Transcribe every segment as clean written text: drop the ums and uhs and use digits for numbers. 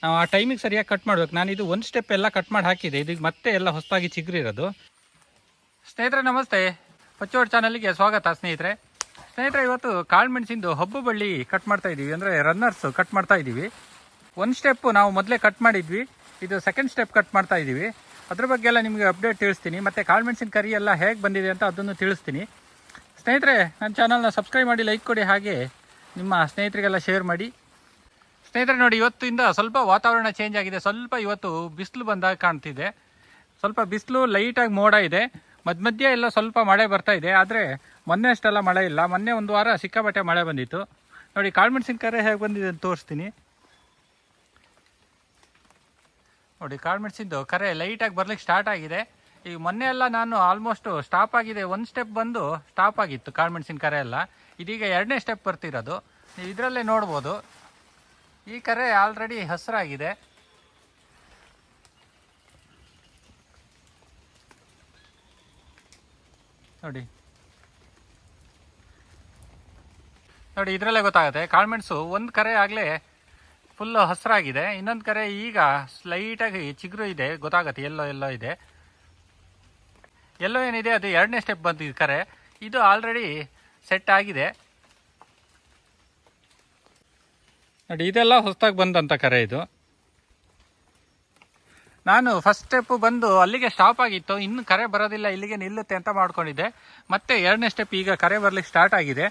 ನಾವು ಆ ಟೈಮಿಗೆ ಸರಿಯಾಗಿ ಕಟ್ ಮಾಡಬೇಕು. ನಾನು ಇದು ಒಂದು ಸ್ಟೆಪ್ ಎಲ್ಲ ಕಟ್ ಮಾಡಿ ಹಾಕಿದೆ, ಇದಕ್ಕೆ ಮತ್ತೆ ಎಲ್ಲ ಹೊಸದಾಗಿ ಚಿಗುರಿರೋದು. ಸ್ನೇಹಿತರೆ ನಮಸ್ತೆ, ಪಚ್ಚೋಡ್ ಚಾನಲ್ಗೆ ಸ್ವಾಗತ. ಸ್ನೇಹಿತರೆ ಇವತ್ತು ಕಾಳುಮೆಣಸಿಂದು ಹಬ್ಬು ಬಳ್ಳಿ ಕಟ್ ಮಾಡ್ತಾ ಇದ್ದೀವಿ, ಅಂದರೆ ರನ್ನರ್ಸ್ ಕಟ್ ಮಾಡ್ತಾ ಇದ್ದೀವಿ. ಒಂದು ಸ್ಟೆಪ್ಪು ನಾವು ಮೊದಲೇ ಕಟ್ ಮಾಡಿದ್ವಿ, ಇದು ಸೆಕೆಂಡ್ ಸ್ಟೆಪ್ ಕಟ್ ಮಾಡ್ತಾ ಇದ್ದೀವಿ. ಅದ್ರ ಬಗ್ಗೆ ಎಲ್ಲ ನಿಮಗೆ ಅಪ್ಡೇಟ್ ತಿಳಿಸ್ತೀನಿ, ಮತ್ತು ಕಾಳುಮೆಣಸಿನ ಕರಿ ಎಲ್ಲ ಹೇಗೆ ಬಂದಿದೆ ಅಂತ ಅದನ್ನು ತಿಳಿಸ್ತೀನಿ. ಸ್ನೇಹಿತರೆ ನನ್ನ ಚಾನಲ್ನ ಸಬ್ಸ್ಕ್ರೈಬ್ ಮಾಡಿ, ಲೈಕ್ ಕೊಡಿ, ಹಾಗೆ ನಿಮ್ಮ ಸ್ನೇಹಿತರಿಗೆಲ್ಲ ಶೇರ್ ಮಾಡಿ. ಸ್ನೇಹಿತರೆ ನೋಡಿ, ಇವತ್ತಿಂದ ಸ್ವಲ್ಪ ವಾತಾವರಣ ಚೇಂಜ್ ಆಗಿದೆ. ಸ್ವಲ್ಪ ಇವತ್ತು ಬಿಸಿಲು ಬಂದಾಗ ಕಾಣ್ತಿದೆ. ಸ್ವಲ್ಪ ಬಿಸಿಲು, ಲೈಟಾಗಿ ಮೋಡ ಇದೆ, ಮಧ್ಯೆ ಎಲ್ಲ ಸ್ವಲ್ಪ ಮಳೆ ಬರ್ತಾ ಇದೆ. ಆದರೆ ಮೊನ್ನೆ ಅಷ್ಟೆಲ್ಲ ಮಳೆ ಇಲ್ಲ. ಮೊನ್ನೆ ಒಂದು ವಾರ ಸಿಕ್ಕಾಪಟ್ಟೆ ಮಳೆ ಬಂದಿತ್ತು. ನೋಡಿ ಕಾಳುಮೆಣಸಿನ ಕರೆ ಹೇಗೆ ಬಂದಿದೆ ಅಂತ ತೋರಿಸ್ತೀನಿ. ನೋಡಿ ಕಾಳುಮೆಣಸಿಂದು ಕರೆ ಲೈಟಾಗಿ ಬರ್ಲಿಕ್ಕೆ ಸ್ಟಾರ್ಟ್ ಆಗಿದೆ. ಈಗ ಮೊನ್ನೆ ಎಲ್ಲ ನಾನು ಆಲ್ಮೋಸ್ಟ್ ಸ್ಟಾಪ್ ಆಗಿದೆ, ಒಂದು ಸ್ಟೆಪ್ ಬಂದು ಸ್ಟಾಪ್ ಆಗಿತ್ತು ಕಾಳುಮೆಣಸಿನ ಕರೆ ಎಲ್ಲ. ಇದೀಗ ಎರಡನೇ ಸ್ಟೆಪ್ ಬರ್ತಿರೋದು, ನೀವು ಇದರಲ್ಲೇ ನೋಡ್ಬೋದು. ಈ ಕರೆ ಆಲ್ರೆಡಿ ಹಸಿರಾಗಿದೆ. ನೋಡಿ ಇದರಲ್ಲೇ ಗೊತ್ತಾಗುತ್ತೆ. ಕಾಳುಮೆಣಸು ಒಂದು ಕರೆ ಆಗಲೇ ಫುಲ್ಲು ಹಸಿರಾಗಿದೆ, ಇನ್ನೊಂದು ಕರೆ ಈಗ ಲೈಟಾಗಿ ಚಿಗುರು ಇದೆ, ಗೊತ್ತಾಗುತ್ತೆ. ಎಲ್ಲೋ ಇದೆ, ಎಲ್ಲೋ ಏನಿದೆ ಅದು ಎರಡನೇ ಸ್ಟೆಪ್ ಬಂದಿದೆ ಕರೆ. ಇದು ಆಲ್ರೆಡಿ ಸೆಟ್ ಆಗಿದೆ. ನೋಡಿ ಇದೆಲ್ಲ ಹೊಸದಾಗಿ ಬಂದಂಥ ಕರೆ ಇದು. ನಾನು ಫಸ್ಟ್ ಸ್ಟೆಪ್ಪು ಬಂದು ಅಲ್ಲಿಗೆ ಸ್ಟಾಪ್ ಆಗಿತ್ತು, ಇನ್ನು ಕರೆ ಬರೋದಿಲ್ಲ, ಇಲ್ಲಿಗೆ ನಿಲ್ಲುತ್ತೆ ಅಂತ ಮಾಡ್ಕೊಂಡಿದ್ದೆ. ಮತ್ತೆ ಎರಡನೇ ಸ್ಟೆಪ್ ಈಗ ಕರೆ ಬರಲಿಕ್ಕೆ ಸ್ಟಾರ್ಟ್ ಆಗಿದೆ.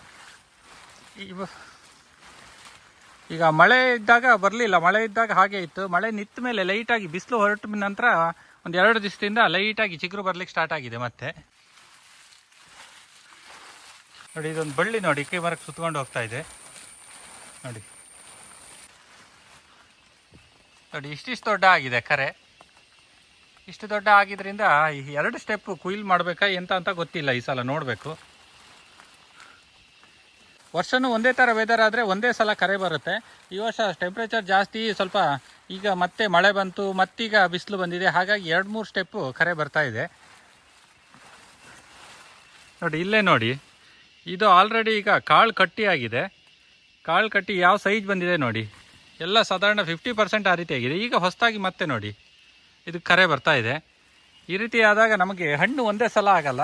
ಈಗ ಮಳೆ ಇದ್ದಾಗ ಬರಲಿಲ್ಲ, ಮಳೆ ಇದ್ದಾಗ ಹಾಗೆ ಇತ್ತು. ಮಳೆ ನಿಂತ ಮೇಲೆ ಲೈಟಾಗಿ ಬಿಸಿಲು ಹೊರಟ ನಂತರ ಒಂದು 2 ದಿವಸದಿಂದ ಲೈಟಾಗಿ ಚಿಗುರು ಬರಲಿಕ್ಕೆ ಸ್ಟಾರ್ಟ್ ಆಗಿದೆ. ಮತ್ತೆ ನೋಡಿ ಇದೊಂದು ಬಳ್ಳಿ ನೋಡಿ ಕೈ ಮರಕ್ಕೆ ಸುತ್ಕೊಂಡು ಹೋಗ್ತಾ ಇದೆ. ನೋಡಿ ಇಷ್ಟಿಷ್ಟು ದೊಡ್ಡ ಆಗಿದೆ ಕರೆ. ಇಷ್ಟು ದೊಡ್ಡ ಆಗಿದ್ರಿಂದ 2 ಸ್ಟೆಪ್ ಕುಯ್ಲ್ ಮಾಡಬೇಕಾ ಎಂತ ಅಂತ ಗೊತ್ತಿಲ್ಲ, ಈ ಸಲ ನೋಡಬೇಕು. ವರ್ಷನೂ ಒಂದೇ ಥರ ವೆದರ್ ಆದರೆ ಒಂದೇ ಸಲ ಕರೆ ಬರುತ್ತೆ. ಈ ವರ್ಷ ಟೆಂಪ್ರೇಚರ್ ಜಾಸ್ತಿ, ಸ್ವಲ್ಪ ಈಗ ಮತ್ತೆ ಮಳೆ ಬಂತು, ಮತ್ತೀಗ ಬಿಸಿಲು ಬಂದಿದೆ, ಹಾಗಾಗಿ 2-3 ಸ್ಟೆಪ್ಪು ಕರೆ ಬರ್ತಾ ಇದೆ. ನೋಡಿ ಇಲ್ಲೇ ನೋಡಿ, ಇದು ಆಲ್ರೆಡಿ ಈಗ ಕಾಳು ಕಟ್ಟಿ ಆಗಿದೆ. ಕಾಳು ಕಟ್ಟಿ ಯಾವ ಸೈಜ್ ಬಂದಿದೆ ನೋಡಿ, ಎಲ್ಲ ಸಾಧಾರಣ 50% ಆ ರೀತಿ ಆಗಿದೆ. ಈಗ ಹೊಸದಾಗಿ ಮತ್ತೆ ನೋಡಿ ಇದು ಕರೆ ಬರ್ತಾ ಇದೆ. ಈ ರೀತಿ ಆದಾಗ ನಮಗೆ ಹಣ್ಣು ಒಂದೇ ಸಲ ಆಗಲ್ಲ,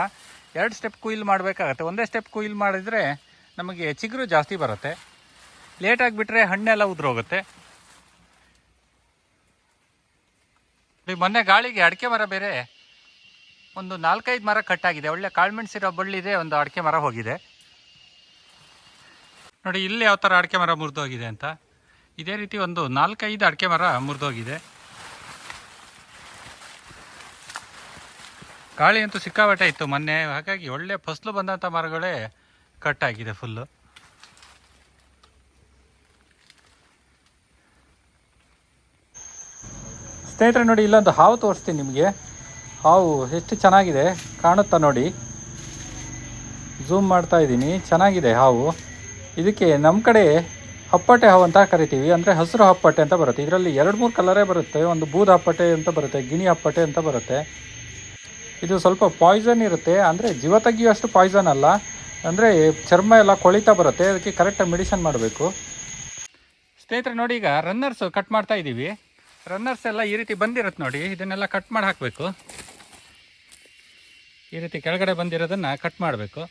2 ಸ್ಟೆಪ್ ಕುಯ್ಲ್ ಮಾಡಬೇಕಾಗತ್ತೆ. ಒಂದೇ ಸ್ಟೆಪ್ ಕುಯ್ಲ್ ಮಾಡಿದರೆ ನಮಗೆ ಚಿಗುರು ಜಾಸ್ತಿ ಬರುತ್ತೆ. ಲೇಟಾಗಿ ಬಿಟ್ಟರೆ ಹಣ್ಣೆಲ್ಲ ಉದುರೋಗುತ್ತೆ. ಮೊನ್ನೆ ಗಾಳಿಗೆ ಅಡಿಕೆ ಮರ ಬೇರೆ ಒಂದು 4-5 ಮರ ಕಟ್ಟಾಗಿದೆ. ಒಳ್ಳೆ ಕಾಳುಮೆಣಸಿರೋ ಬಳ್ಳಿದೆ, ಒಂದು ಅಡಿಕೆ ಮರ ಹೋಗಿದೆ. ನೋಡಿ ಇಲ್ಲಿ ಯಾವ ಥರ ಅಡಿಕೆ ಮರ ಮುರಿದೋಗಿದೆ ಅಂತ. ಇದೇ ರೀತಿ ಒಂದು 4-5 ಅಡಿಕೆ ಮರ ಮುರಿದೋಗಿದೆ. ಗಾಳಿ ಅಂತೂ ಸಿಕ್ಕಾಪಟ್ಟೆ ಇತ್ತು ಮೊನ್ನೆ, ಹಾಗಾಗಿ ಒಳ್ಳೆ ಫಸಲು ಬಂದಂಥ ಮರಗಳೇ ಕಟ್ಟಾಗಿದೆ ಫುಲ್ಲು. ಸ್ನೇಹಿತರೆ ನೋಡಿ, ಇಲ್ಲೊಂದು ಹಾವು ತೋರಿಸ್ತೀನಿ ನಿಮಗೆ. ಹಾವು ಎಷ್ಟು ಚೆನ್ನಾಗಿದೆ ಕಾಣುತ್ತಾ ನೋಡಿ, ಝೂಮ್ ಮಾಡ್ತಾ ಇದ್ದೀನಿ. ಚೆನ್ನಾಗಿದೆ ಹಾವು. ಇದಕ್ಕೆ ನಮ್ಮ ಕಡೆ ಹಪ್ಪಟೆ ಹಾವು ಅಂತ ಕರಿತೀವಿ, ಅಂದರೆ ಹಸಿರು ಹಪ್ಪಟೆ ಅಂತ ಬರುತ್ತೆ. ಇದರಲ್ಲಿ 2-3 ಕಲರೇ ಬರುತ್ತೆ. ಒಂದು ಬೂದು ಹಪ್ಪಟೆ ಅಂತ ಬರುತ್ತೆ, ಗಿನಿ ಹಪ್ಪಟೆ ಅಂತ ಬರುತ್ತೆ. ಇದು ಸ್ವಲ್ಪ ಪಾಯ್ಸನ್ ಇರುತ್ತೆ, ಅಂದರೆ ಜೀವ ತೆಗಿಯುವಷ್ಟು ಪಾಯ್ಸನ್ ಅಲ್ಲ, ಅಂದರೆ ಚರ್ಮ ಎಲ್ಲ ಕೊಳಿತಾ ಬರುತ್ತೆ. ಅದಕ್ಕೆ ಕರೆಕ್ಟಾಗಿ ಮೆಡಿಸನ್ ಮಾಡಬೇಕು. ಸ್ನೇಹಿತರೆ ನೋಡಿ, ಈಗ ರನ್ನರ್ಸ್ ಕಟ್ ಮಾಡ್ತಾ ಇದ್ದೀವಿ. ರನ್ನರ್ಸ್ ಎಲ್ಲ ಈ ರೀತಿ ಬಂದಿರುತ್ತೆ ನೋಡಿ, ಇದನ್ನೆಲ್ಲ ಕಟ್ ಮಾಡಿ ಹಾಕಬೇಕು. ಈ ರೀತಿ ಕೆಳಗಡೆ ಬಂದಿರೋದನ್ನು ಕಟ್ ಮಾಡಬೇಕು.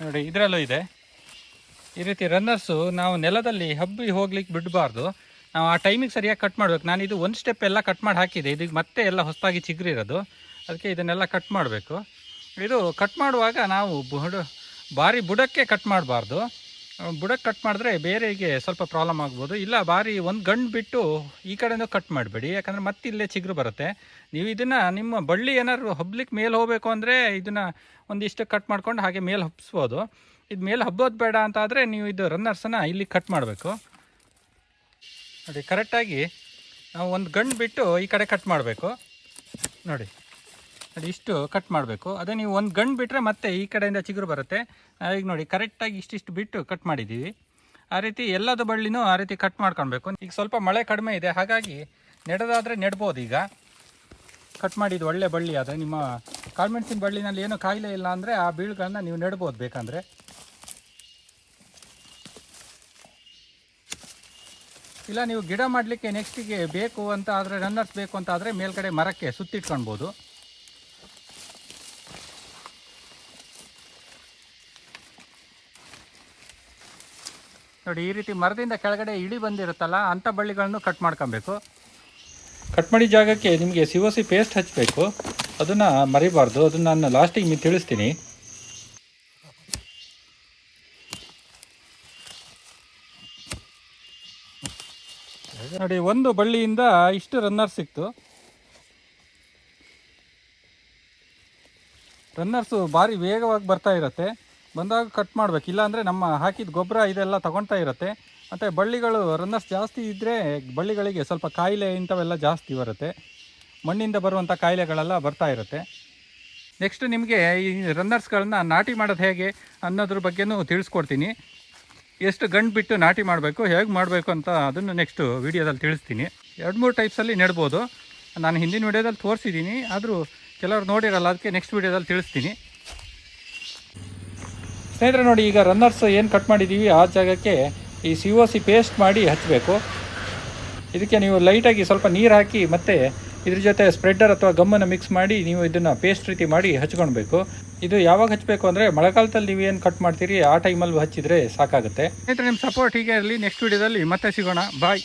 ನೋಡಿ ಇದರಲ್ಲೂ ಇದೆ. ಈ ರೀತಿ ರನ್ನರ್ಸು ನಾವು ನೆಲದಲ್ಲಿ ಹಬ್ಬಿ ಹೋಗ್ಲಿಕ್ಕೆ ಬಿಡಬಾರ್ದು. ನಾವು ಆ ಟೈಮಿಗೆ ಸರಿಯಾಗಿ ಕಟ್ ಮಾಡಬೇಕು. ನಾನು ಇದು ಒಂದು ಸ್ಟೆಪ್ ಎಲ್ಲ ಕಟ್ ಮಾಡಿ ಹಾಕಿದೆ, ಇದಕ್ಕೆ ಮತ್ತೆ ಎಲ್ಲ ಹೊಸದಾಗಿ ಚಿಗುರಿರೋದು, ಅದಕ್ಕೆ ಇದನ್ನೆಲ್ಲ ಕಟ್ ಮಾಡಬೇಕು. ಇದು ಕಟ್ ಮಾಡುವಾಗ ನಾವು ಭಾರಿ ಬುಡಕ್ಕೆ ಕಟ್ ಮಾಡಬಾರ್ದು. ಬುಡಕ್ಕೆ ಕಟ್ ಮಾಡಿದ್ರೆ ಬೇರೆಗೆ ಸ್ವಲ್ಪ ಪ್ರಾಬ್ಲಮ್ ಆಗ್ಬೋದು. ಇಲ್ಲ ಭಾರಿ ಒಂದು ಗಂಡು ಬಿಟ್ಟು ಈ ಕಡೆಯೂ ಕಟ್ ಮಾಡಬೇಡಿ, ಯಾಕಂದರೆ ಮತ್ತೆ ಇಲ್ಲೇ ಚಿಗುರು ಬರುತ್ತೆ. ನೀವು ಇದನ್ನು ನಿಮ್ಮ ಬಳ್ಳಿ ಏನಾದ್ರು ಹಬ್ಲಿಕ್ಕೆ ಮೇಲೆ ಹೋಗಬೇಕು ಅಂದರೆ ಇದನ್ನು ಒಂದಿಷ್ಟು ಕಟ್ ಮಾಡ್ಕೊಂಡು ಹಾಗೆ ಮೇಲೆ ಹಬ್ಸ್ಬೋದು. ಇದು ಮೇಲೆ ಹಬ್ಬೋದು ಬೇಡ ಅಂತ ಆದರೆ ನೀವು ಇದು ರನ್ನರ್ಸನ್ನು ಇಲ್ಲಿ ಕಟ್ ಮಾಡಬೇಕು. ನೋಡಿ ಕರೆಕ್ಟಾಗಿ ನಾವು ಒಂದು ಗಂಡು ಬಿಟ್ಟು ಈ ಕಡೆ ಕಟ್ ಮಾಡಬೇಕು. ನೋಡಿ ಇಷ್ಟು ಕಟ್ ಮಾಡಬೇಕು. ಅದೇ ನೀವು ಒಂದು ಗಂಡು ಬಿಟ್ಟರೆ ಮತ್ತೆ ಈ ಕಡೆಯಿಂದ ಚಿಗುರು ಬರುತ್ತೆ. ಈಗ ನೋಡಿ ಕರೆಕ್ಟಾಗಿ ಇಷ್ಟಿಷ್ಟು ಬಿಟ್ಟು ಕಟ್ ಮಾಡಿದ್ದೀವಿ. ಆ ರೀತಿ ಎಲ್ಲದ ಬಳ್ಳಿನೂ ಆ ರೀತಿ ಕಟ್ ಮಾಡ್ಕೊಳ್ಬೇಕು. ಈಗ ಸ್ವಲ್ಪ ಮಳೆ ಕಡಿಮೆ ಇದೆ, ಹಾಗಾಗಿ ನೆಡೋದಾದರೆ ನೆಡ್ಬೋದು. ಈಗ ಕಟ್ ಮಾಡಿದ್ದು ಒಳ್ಳೆ ಬಳ್ಳಿ ಆದರೆ ನಿಮ್ಮ ಕಾಳುಮೆಣಸಿನ ಬಳ್ಳಿನಲ್ಲಿ ಏನೂ ಕಾಯಿಲೆ ಇಲ್ಲ ಅಂದರೆ ಆ ಬೀಳುಗಳನ್ನ ನೀವು ನೆಡ್ಬೋದು ಬೇಕಂದರೆ. ಇಲ್ಲ ನೀವು ಗಿಡ ಮಾಡಲಿಕ್ಕೆ ನೆಕ್ಸ್ಟಿಗೆ ಬೇಕು ಅಂತ ಆದರೆ ರನ್ನರ್ಸ್ ಬೇಕು ಅಂತ ಆದರೆ ಮೇಲ್ಗಡೆ ಮರಕ್ಕೆ ಸುತ್ತಿಟ್ಕೊಳ್ಬೋದು. ನೋಡಿ, ಈ ರೀತಿ ಮರದಿಂದ ಕೆಳಗಡೆ ಇಳಿ ಬಂದಿರುತ್ತಲ್ಲ ಅಂಥ ಬಳ್ಳಿಗಳನ್ನು ಕಟ್ ಮಾಡ್ಕೊಬೇಕು. ಕಟ್ ಮಾಡಿದ ಜಾಗಕ್ಕೆ ನಿಮಗೆ COC ಪೇಸ್ಟ್ ಹಚ್ಚಬೇಕು, ಅದನ್ನು ಮರಿಬಾರ್ದು. ಅದನ್ನು ನಾನು ಲಾಸ್ಟಿಗೆ ನೀವು ತಿಳಿಸ್ತೀನಿ. ನೋಡಿ, ಒಂದು ಬಳ್ಳಿಯಿಂದ ಇಷ್ಟು ರನ್ನರ್ಸ್ ಸಿಕ್ತು. ರನ್ನರ್ಸು ಭಾರಿ ವೇಗವಾಗಿ ಬರ್ತಾ ಇರುತ್ತೆ. ಬಂದಾಗ ಕಟ್ ಮಾಡಬೇಕು, ಇಲ್ಲಾಂದರೆ ನಮ್ಮ ಹಾಕಿದ ಗೊಬ್ಬರ ಇದೆಲ್ಲ ತಗೊಳ್ತಾ ಇರುತ್ತೆ. ಮತ್ತು ಬಳ್ಳಿಗಳು ರನ್ನರ್ಸ್ ಜಾಸ್ತಿ ಇದ್ದರೆ ಬಳ್ಳಿಗಳಿಗೆ ಸ್ವಲ್ಪ ಕಾಯಿಲೆ ಇಂಥವೆಲ್ಲ ಜಾಸ್ತಿ ಬರುತ್ತೆ. ಮಣ್ಣಿಂದ ಬರುವಂಥ ಕಾಯಿಲೆಗಳೆಲ್ಲ ಬರ್ತಾ ಇರುತ್ತೆ. ನೆಕ್ಸ್ಟ್ ನಿಮಗೆ ಈ ರನ್ನರ್ಸ್ಗಳನ್ನ ನಾಟಿ ಮಾಡೋದು ಹೇಗೆ ಅನ್ನೋದ್ರ ಬಗ್ಗೆನೂ ತಿಳಿಸ್ಕೊಡ್ತೀನಿ. ಎಷ್ಟು ಗಂಟು ಬಿಟ್ಟು ನಾಟಿ ಮಾಡಬೇಕು, ಹೇಗೆ ಮಾಡಬೇಕು ಅಂತ ಅದನ್ನು ನೆಕ್ಸ್ಟು ವೀಡಿಯೋದಲ್ಲಿ ತಿಳಿಸ್ತೀನಿ. 2-3 ಟೈಪ್ಸಲ್ಲಿ ನೆಡ್ಬೋದು. ನಾನು ಹಿಂದಿನ ವೀಡಿಯೋದಲ್ಲಿ ತೋರಿಸಿದ್ದೀನಿ, ಆದರೂ ಕೆಲವರು ನೋಡಿರಲ್ಲ, ಅದಕ್ಕೆ ನೆಕ್ಸ್ಟ್ ವೀಡಿಯೋದಲ್ಲಿ ತಿಳಿಸ್ತೀನಿ. ಸ್ನೇಹಿತರೆ ನೋಡಿ, ಈಗ ರನ್ನರ್ಸ್ ಏನು ಕಟ್ ಮಾಡಿದ್ದೀವಿ ಆ ಜಾಗಕ್ಕೆ ಈ COC ಪೇಸ್ಟ್ ಮಾಡಿ ಹಚ್ಚಬೇಕು. ಇದಕ್ಕೆ ನೀವು ಲೈಟಾಗಿ ಸ್ವಲ್ಪ ನೀರು ಹಾಕಿ ಮತ್ತು ಇದ್ರ ಜೊತೆ ಸ್ಪ್ರೆಡ್ಡರ್ ಅಥವಾ ಗಮ್ಮನ್ನು ಮಿಕ್ಸ್ ಮಾಡಿ ನೀವು ಇದನ್ನು ಪೇಸ್ಟ್ ರೀತಿ ಮಾಡಿ ಹಚ್ಕೊಳ್ಬೇಕು. ಇದು ಯಾವಾಗ ಹಚ್ಚಬೇಕು ಅಂದರೆ ಮಳೆಗಾಲದಲ್ಲಿ ನೀವು ಏನು ಕಟ್ ಮಾಡ್ತೀರಿ ಆ ಟೈಮಲ್ಲಿ ಹಚ್ಚಿದರೆ ಸಾಕಾಗುತ್ತೆ. ಸ್ನೇಹಿತರೆ, ನಿಮ್ಮ ಸಪೋರ್ಟ್ ಹೀಗೆ ಇರಲಿ. ನೆಕ್ಸ್ಟ್ ವೀಡಿಯೋದಲ್ಲಿ ಮತ್ತೆ ಸಿಗೋಣ. ಬಾಯ್.